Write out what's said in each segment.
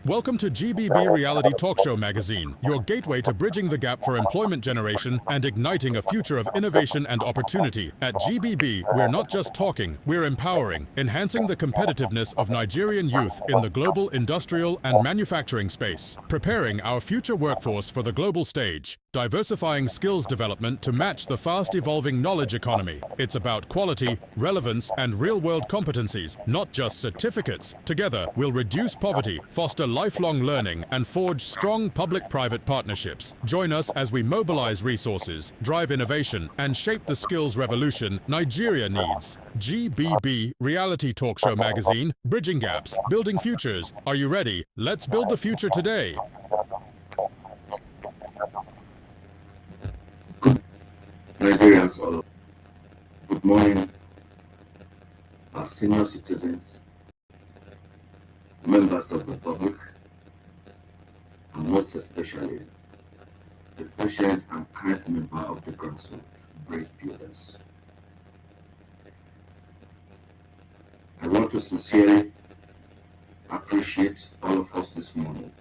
Welcome to GBB Reality Talk Show Magazine, your gateway to bridging the gap for employment generation and igniting a future of innovation and opportunity. At GBB, we're not just talking, we're empowering, enhancing the competitiveness of Nigerian youth in the global industrial and manufacturing space, preparing our future workforce for the global stage, diversifying skills development to match the fast-evolving knowledge economy. It's about quality, relevance, and real-world competencies, not just certificates. Together, we'll reduce poverty, foster lifelong learning, and forge strong public-private partnerships. Join us as we mobilize resources, drive innovation, and shape the skills revolution Nigeria needs. GBB Reality Talk Show Magazine, bridging gaps, building futures. Are you ready? Let's build the future today. Nigerians all, good morning, our senior citizens, members of the public, and most especially the patient and kind member of the grassroots bridge builders. I want to sincerely appreciate all of us this morning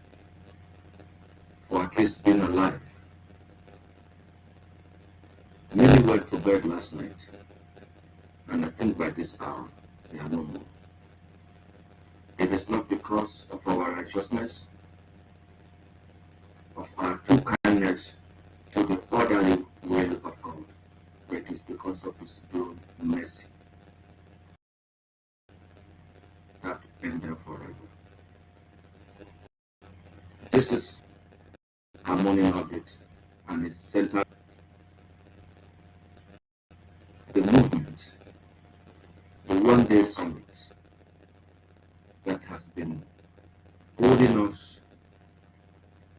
for at least being alive. Many went to bed last night, and I think by this hour they are no more. It is not because of our righteousness, of our true kindness to the orderly will of God, but it is because of His own mercy that endure forever. This is our morning update, and it's centered the movement, the one-day summit that has been holding us,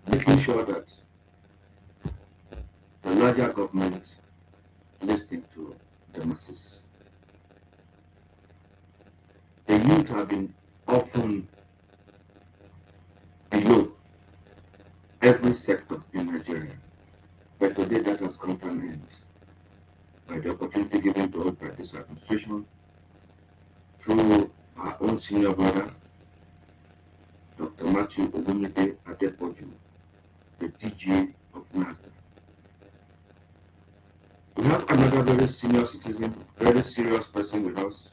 making sure that the larger government listening to the masses. The youth have been often below every sector in Nigeria, but today that has come to an end by the opportunity given to us by this administration through our own senior brother, Dr. Matthew Adepoju, the DG of NASDAQ. We have another very senior citizen, very serious person with us,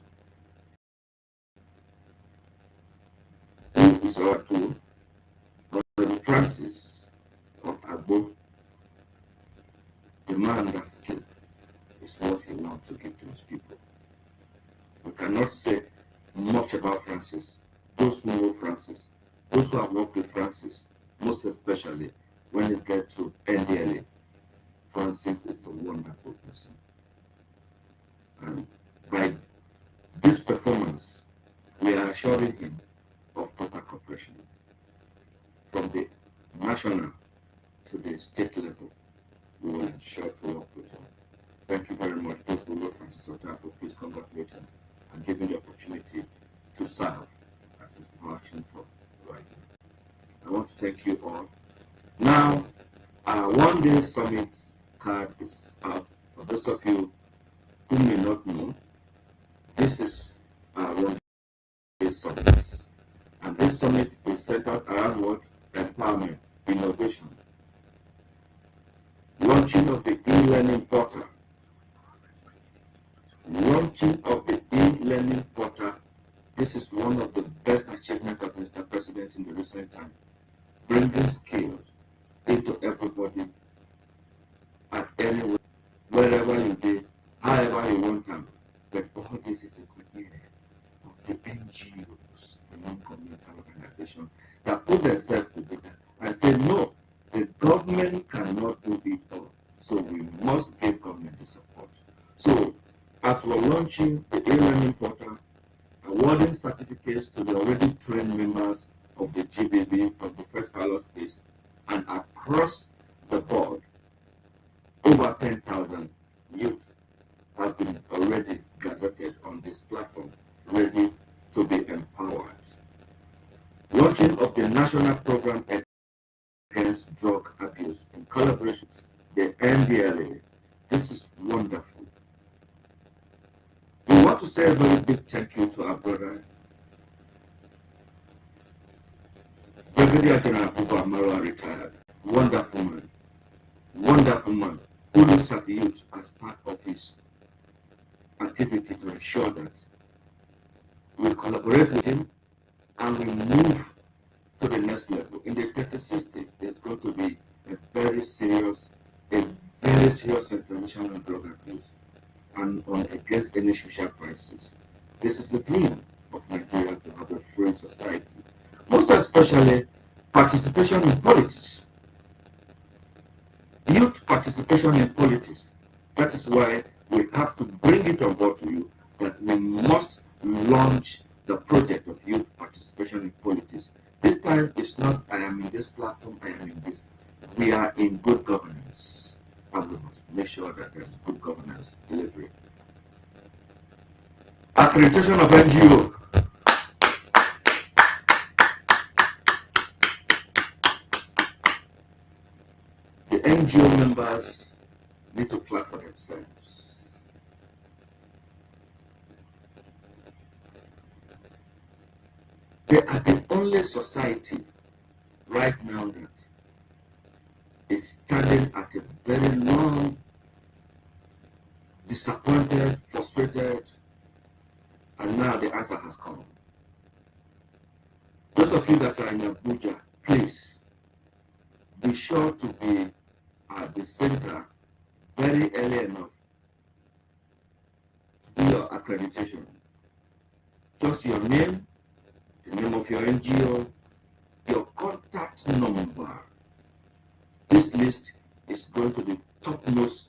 who is our tool, Brother Francis of Agbo, the man that skill is what he wants to give to his people. We cannot say much about Francis. Those who know Francis, those who have worked with Francis, most especially when it gets to NDLA, Francis is a wonderful person. And by this performance, we are assuring him of total cooperation from the national to the state level. We will ensure to work with him. Thank you very much. Those who know Francis Otapo, please congratulate him and give him the opportunity to serve as his action for right now. I want to thank you all. Now, our one-day summit card is out. For those of you who may not know, this is our one-day summit. And this summit is centered around what? Empowerment, innovation, launching of the e-learning portal. Launching of the e-learning portal, this is one of the best achievements of Mr. President in the recent time. Bringing skills into everybody at anywhere, wherever you be, however you want them. But all this is a good idea of the NGOs, the non-governmental organizations, that put themselves together and say, no, the government cannot do it all. So we must give government the support. So as we're launching the e-learning portal, awarding certificates to the already trained members of the GBB from the first pilot phase, and across the board, over 10,000 youth have been already gazetted on this platform, ready to be empowered. Launching of the national program against drug abuse in collaboration with the NDLA. This is wonderful. We want to say a very big thank you to our brother, Gbb Brigadier General Buba Marwa retired. Wonderful man, who looks at the youth as part of his activity to ensure that we collaborate with him and we move to the next level. In the 36 states, there's going to be a very serious intervention on drug abuse and on against any social crisis. This is the dream of Nigeria, to have a free society. Most especially, participation in politics. Youth participation in politics. That is why we have to bring it on board to you that we must launch the project of youth participation in politics. This time it's not I am in this platform, I am in this. We are in good governance, and we must make sure that there is good governance delivery. Accreditation of NGO. The NGO members need to clap for themselves. They are the only society right now that is standing at a very long, disappointed, frustrated, and now the answer has come. Those of you that are in Abuja, please be sure to be at the center very early enough to do your accreditation. Just your name, the name of your NGO, your contact number. This list is going to the topmost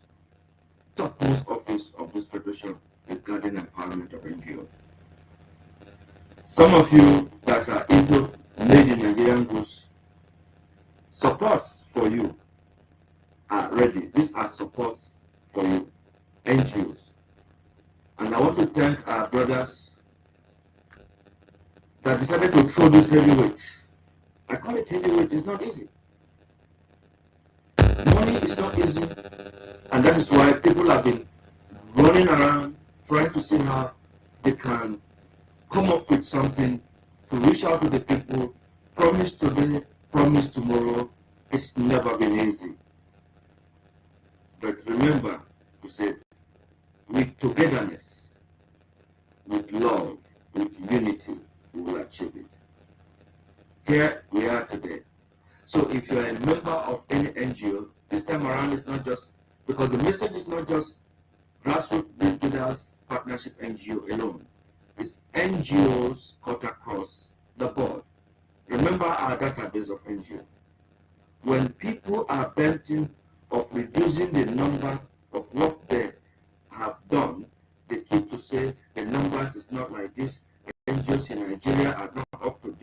office of this federation regarding empowerment of NGO. Some of you that are into made in Nigerian goods, supports for you are ready. These are supports for you, NGOs. And I want to thank our brothers that decided to throw this heavyweight. I call it heavyweight. It's not easy. Money is not easy, and that is why people have been running around trying to see how they can come up with something to reach out to the people. Promise today, promise tomorrow. It's never been easy. But remember to say, with togetherness, with love, with unity, we will achieve it. Here we are today. So if you're a member of any NGO, this time around it's not just, because the message is not just grassroots leaders partnership NGO alone. It's NGOs cut across the board. Remember our database of NGO. When people are venting of reducing the number of what they have done, they keep to say the numbers is not like this. NGOs in Nigeria are not up to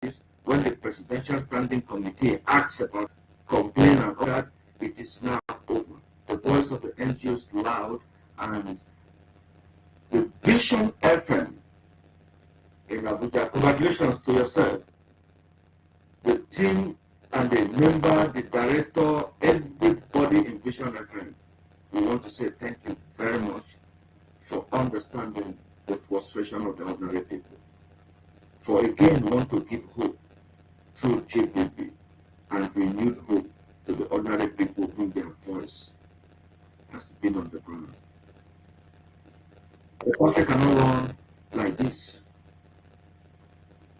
this. When the Presidential Standing Committee asks about complaint and all that, it is now over. The voice of the NGOs loud, and the Vision FM in Abuja. Congratulations to yourself. The team and the member, the director, everybody in Vision FM. We want to say thank you very much for understanding the frustration of the ordinary people. For again, we want to give hope through Gbb and renewed hope to the ordinary people whom their voice has been on the ground. The country cannot run like this.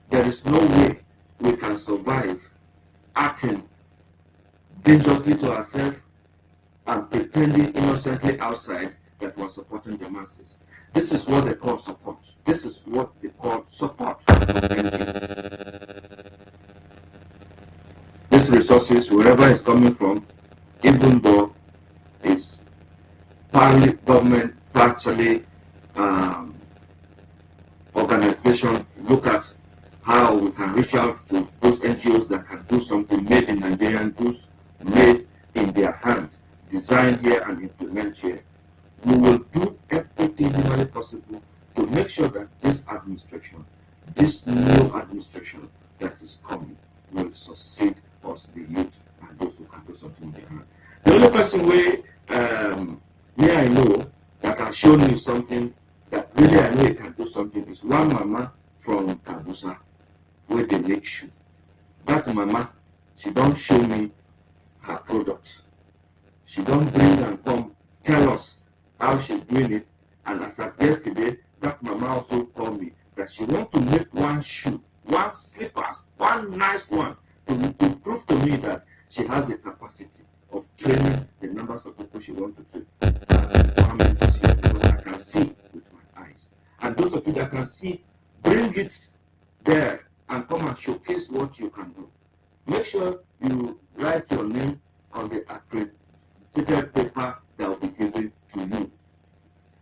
There is no way we can survive acting dangerously to ourselves and pretending innocently outside that we're supporting the masses. This is what they call support. This is what they call support. These resources, wherever it's coming from, even though it's partly government, partially organization, look at how we can reach out to those NGOs that can do something made in Nigerian goods, made in their hand, designed here and implement here. We will do everything humanly possible to make sure that this administration, this new administration that is coming, will succeed us, the youth, and those who can do something in their hand. The only person where I know that has shown me something that really I know he can do something is one mama from Kabusa, where they make shoe. That mama, she don't show me her products. She don't bring and come tell us how she's doing it. And as of yesterday, that mama also told me that she want to make one shoe, one slippers, one nice one to prove to me that she has the capacity of training the numbers of people she wants to train. Empowerment is here because I can see with my eyes. And those of you that can see, bring it there and come and showcase what you can do. Make sure you write your name on the accredited paper that will be given to you.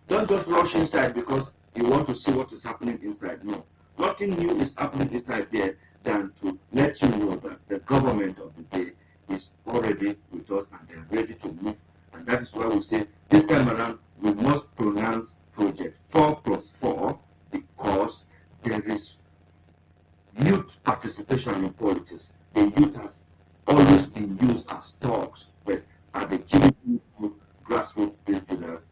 Don't just rush inside because you want to see what is happening inside. No. Nothing new is happening inside there than to let you know that the government of the day is already with us and they are ready to move. And that is why we say this time around we must pronounce project 4+4 because there is youth participation in politics. The youth has always been used as talks, but at the Gbb grassroots builders,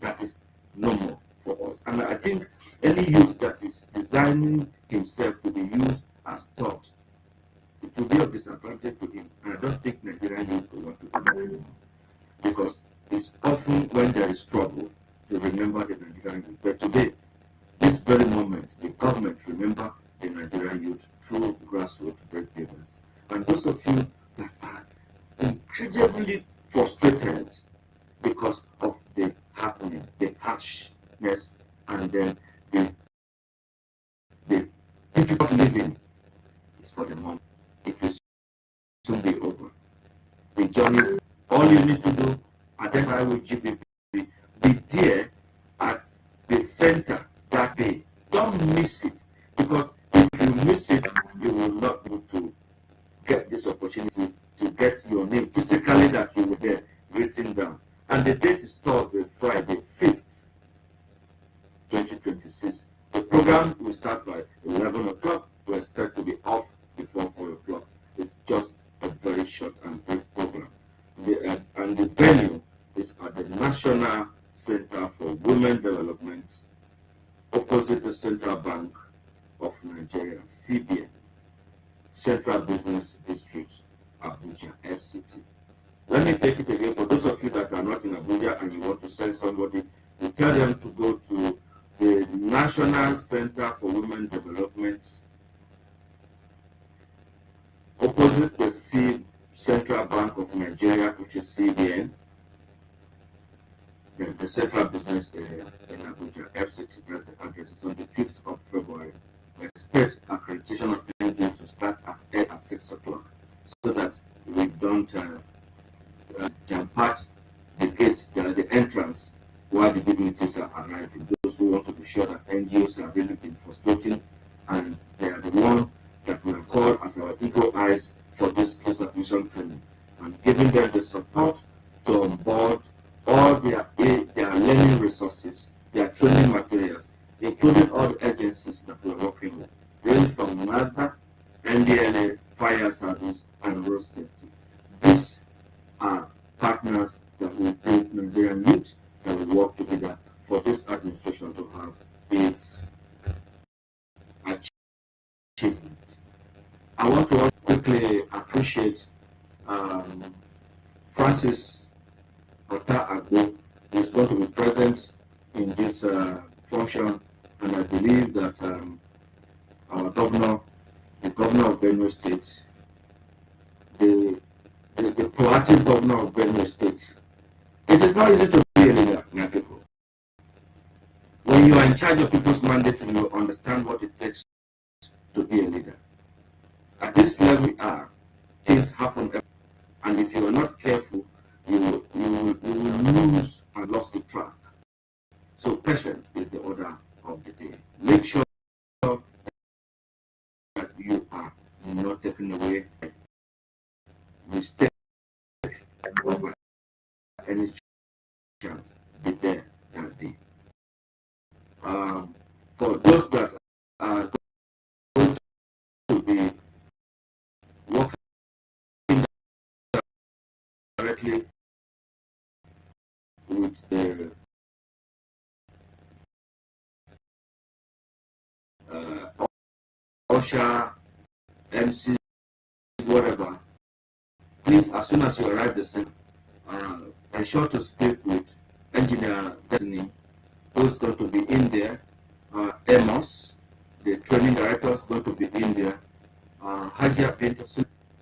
that is no more for us. And I think any youth that is designing himself to be used as talks, it will be of disadvantage to him. And I don't think Nigerian youth will want to do that anymore. Because it's often when there is trouble to remember the Nigerian youth. But today, this very moment, the government remember the Nigerian youth through grassroots breakdowns. And those of you that are incredibly frustrated because of the happening, the harshness, and then the difficult living is for the moment. It will soon be over. The journey, all you need to do, identify with GBB, be there at the center that day. Don't miss it, because if you miss it, you will not be able to get this opportunity to get your name physically that you were there written down. And the date is Thursday, Friday, 5th, 2026. The program will start by 11 o'clock. We expect to be off before 4 o'clock. It's just a very short and brief program. And the venue is at the National Center for Women Development, opposite the Central Bank of Nigeria, CBN, Central Business District, Abuja, FCT. Let me take it again. For those of you that are not in Abuja and you want to send somebody, you tell them to go to the National Center for Women Development, opposite the Central Bank of Nigeria, which is CBN, the Central Business Area in Abuja, FCT. That's the address. It's on the 5th of February. We expect accreditation of engine to start at 6 o'clock so that we don't jump past the gates, the entrance, while the dignitaries are arriving. Those who want to be sure that NGOs have really been frustrating and they are the one that we have called as our eagle eyes for this case acquisition training, and giving them the support to onboard all their learning resources, their training materials, including all the agencies that we're working with, ranging from NASDAQ, NDLA, Fire Service, and Road Safety. These are partners that will bring Nigerian youth that will work together for this administration to have its achievement. I want to quickly appreciate Francis Ota-Agbo is going to be present in this function, and I believe that our governor, the governor of Benue State, the proactive governor of Benue State, it is not easy to be a leader, my people. When you are in charge of people's mandate, you understand what it takes to be a leader. At this level we are, things happen, and if you are not careful, you will lose and lost the track. So patience is the order of the day. Make sure that you are not taken away by mistake or by any chance. Be there that day. For those that are going to be working directly with the OSHA, MC whatever, please, as soon as you arrive the center, ensure to speak with Engineer Destiny, who's going to be in there, Amos, the training director, is going to be in there, Hajia Painter,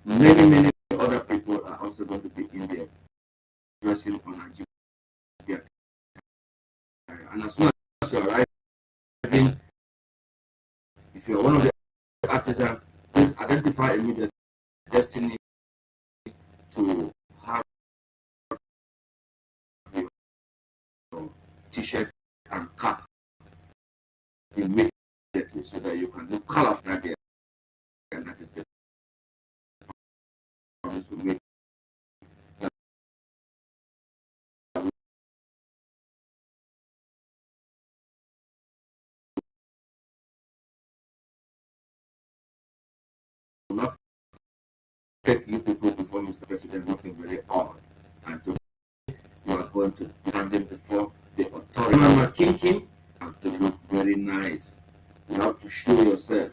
many other people are also going to be in there, dressing on Nigeria. And as soon as you arrive, if you're one of the artisans, please identify immediately Destiny to have your t-shirt and cap immediately so that you can do color of that day. And that is the promise we make. Not take you people before Mr. President looking very odd, and to you are going to stand them before the authority. Mama King have to look very nice. You have to show yourself.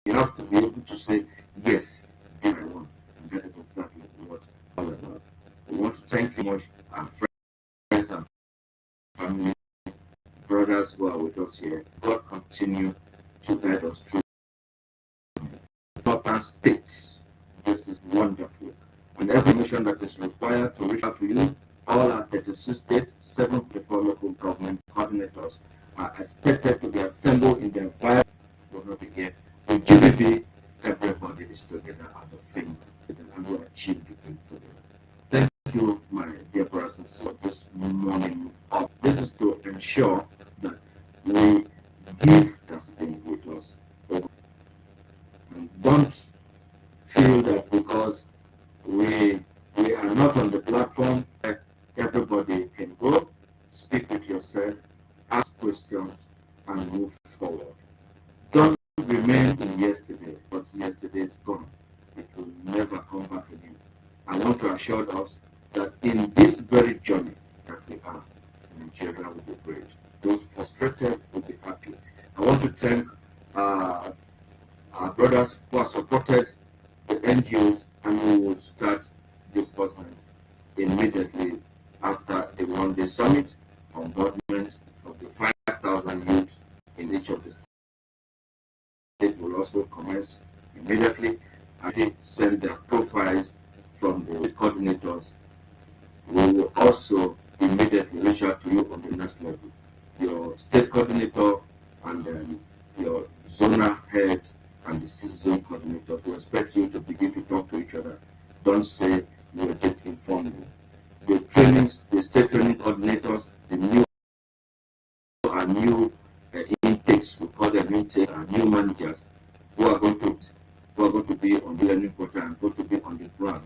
You have to be able to say, yes, this I want. And that is exactly what all about. We want to thank you much, our friends and family, brothers who are with us here. God continue to guide us through important states. This is wonderful. And every mission that is required to reach out to you, all our 36 states, 74 local government coordinators are expected to be assembled in the environment. Will not be here. With GBB, everybody is together at the finger, and we achieve the thing together. Thank you, my dear brothers, for this morning. This is to ensure that we give that thing with us. And don't feel that because we are not on the platform, everybody can go, speak with yourself, ask questions, and move forward. Don't remain in yesterday, because yesterday is gone. It will never come back again. I want to assure us that in this very journey that we are, Nigeria will be great. Those frustrated will be happy. I want to thank our brothers who have supported the NGOs, and who will start disbursement immediately after the one-day summit on government of the 5,000 youth in each of the states. It will also commence immediately, and they send their profiles from the coordinators. We will also immediately reach out to you on the next level. Your state coordinator and your zonal head and the zone coordinator will expect you to begin to talk to each other. Don't say you will get informed. The trainings, the state training coordinators, the new intakes, we call them intake, new managers who are going to be on the learning portal and going to be on the ground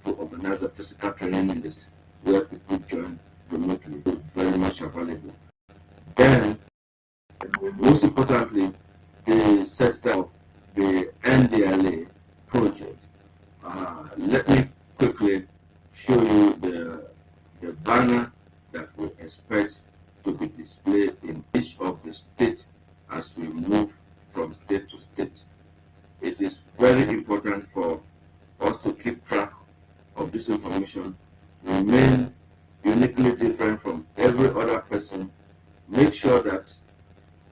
to organize a physical training in this where people join remotely. Very much available. Then, most importantly, the set up the NDLA project. Let me quickly show you the banner that we expect to be displayed in each of the states as we move from state to state. It is very important for us to keep track of this information, remain uniquely different from every other person. Make sure that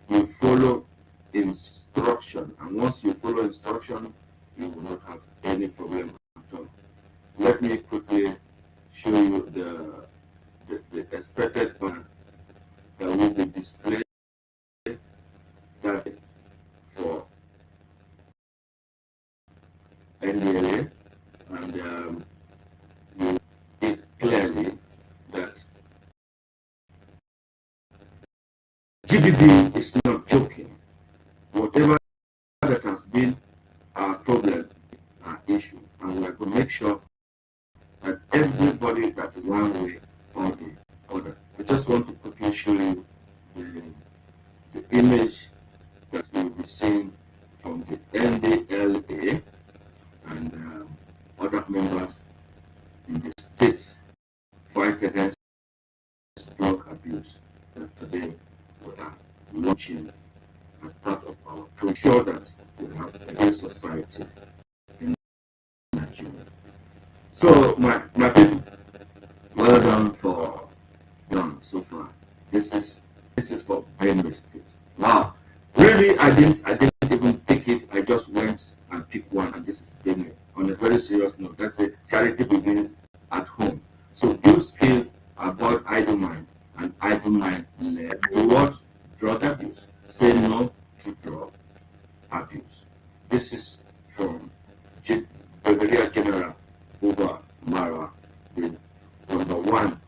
you follow instruction, and once you follow instruction, you will not have any problem at all. Let me quickly show you the expected banner that will be displayed that for NDLA, and you see clearly that GBB is not joking. Whatever that has been our problem, our issue, and we are going to make sure that everybody that is one way or the other. I just want to quickly show you the image that you will be seeing from the NDLA and other members in the states fight against drug abuse that today we are launching as part of our to ensure that we have a great society. So my people, well done for done so far. This is for Benue State. Wow. Really, I didn't even pick it. I just went and picked one, and this is Benue. On a very serious note, that's a charity begins at home. So build skills, avoid idle mind, and idle mind led towards drug abuse. Say no to drug abuse. This is from Brigadier General Uba Mara, the #1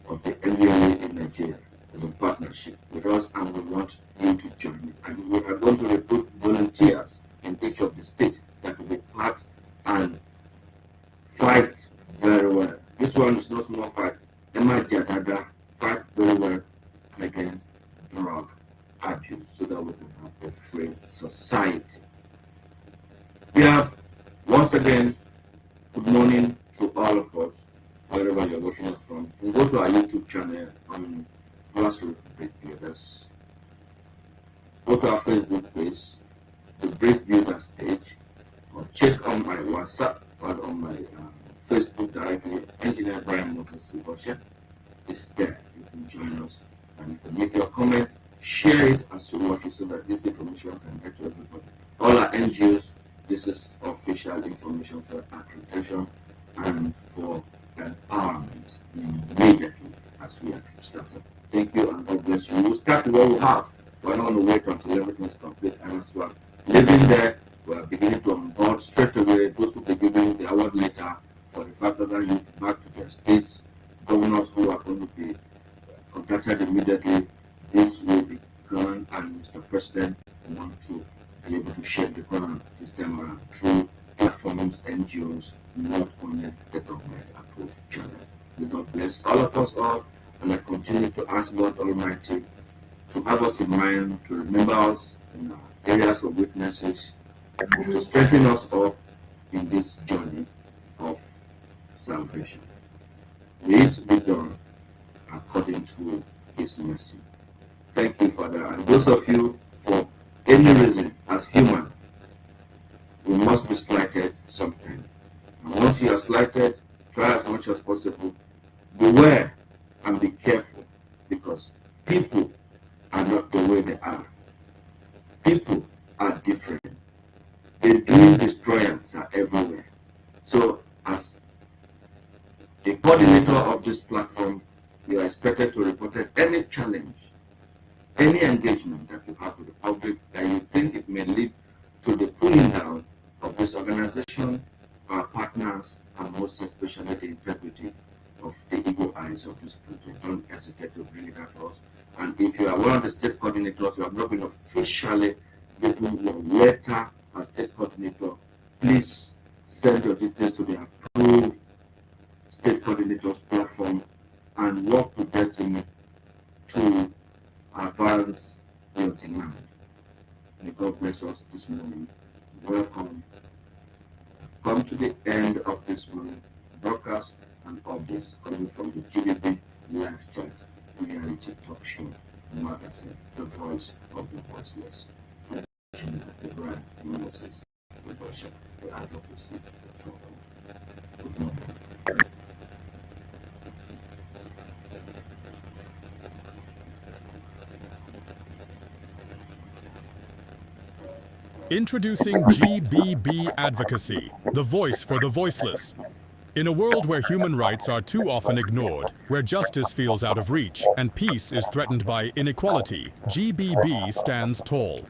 of the NDLA in Nigeria, is a partnership with us, and we want you to join it. And we are going to recruit volunteers in each of the states that will be part and fight very well. This one is not small fight. Emma Jadada fight very well against drug abuse so that we can have a free society. Yeah, once again, good morning to all of us, wherever you're watching us from. You can go to our YouTube channel on Grassroots Break Builders. Go to our Facebook page, the Break Builders page, or check on my WhatsApp or on my Facebook directly. Engineer Brian Moses is there. You can join us and you can make your comment, share it as you watch it so that this information can get to everybody. All our NGOs, this is official information for accreditation and for empowerment immediately as we are started. Thank you and God bless you. We'll start with what we have. We're not going to wait until everything is complete, and as we're living there, we're beginning to onboard straight away. Those will be giving the award later for the 5,000 youth back to their states. Governors who are going to be contacted immediately. This will be gone, and Mr. President want to be able to shape the program this time around through platforms, NGOs, not only the government approved channel. May God bless all of us all, and I continue to ask God Almighty to have us in mind, to remember us in our areas of weaknesses, and to strengthen us up in this journey of salvation. May it be done according to His mercy. Thank you, Father. And those of you, for any reason, as human, we must be slighted sometimes. And once you are slighted, try as much as possible. Beware and be careful, because people are not the way they are. People are different. The dream destroyers are everywhere. So, as the coordinator of this platform, you are expected to report any challenge, any engagement that you have with the public that you think it may lead to the pulling down of this organization, our partners, and most especially the integrity of the eagle eyes of this project. Don't hesitate to bring it to us. And if you are one of the state coordinators, you have not been officially given your letter as state coordinator, please send your details to the approved state coordinators platform and work with Destiny to advance your demand. May God bless us this morning. Welcome. Come to the end of this morning broadcast and updates coming from the Gbb Live Chart reality talk show magazine, the voice of the voiceless. The brand Moses, the worship, the advocacy, the forum. Good morning. Introducing Gbb Advocacy, the voice for the voiceless. In a world where human rights are too often ignored, where justice feels out of reach, and peace is threatened by inequality, Gbb stands tall.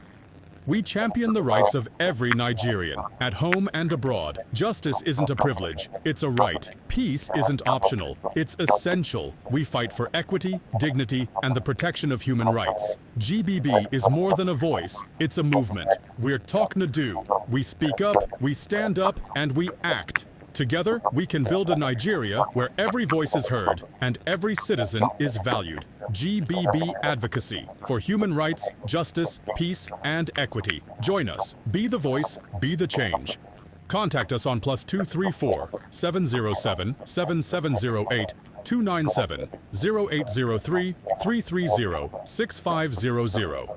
We champion the rights of every Nigerian, at home and abroad. Justice isn't a privilege, it's a right. Peace isn't optional, it's essential. We fight for equity, dignity, and the protection of human rights. Gbb is more than a voice, it's a movement. We're Talk Na-Do. We speak up, we stand up, and we act. Together, we can build a Nigeria where every voice is heard and every citizen is valued. Gbb Advocacy for human rights, justice, peace, and equity. Join us. Be the voice, be the change. Contact us on +234 707 7708 297 0803 330 6500.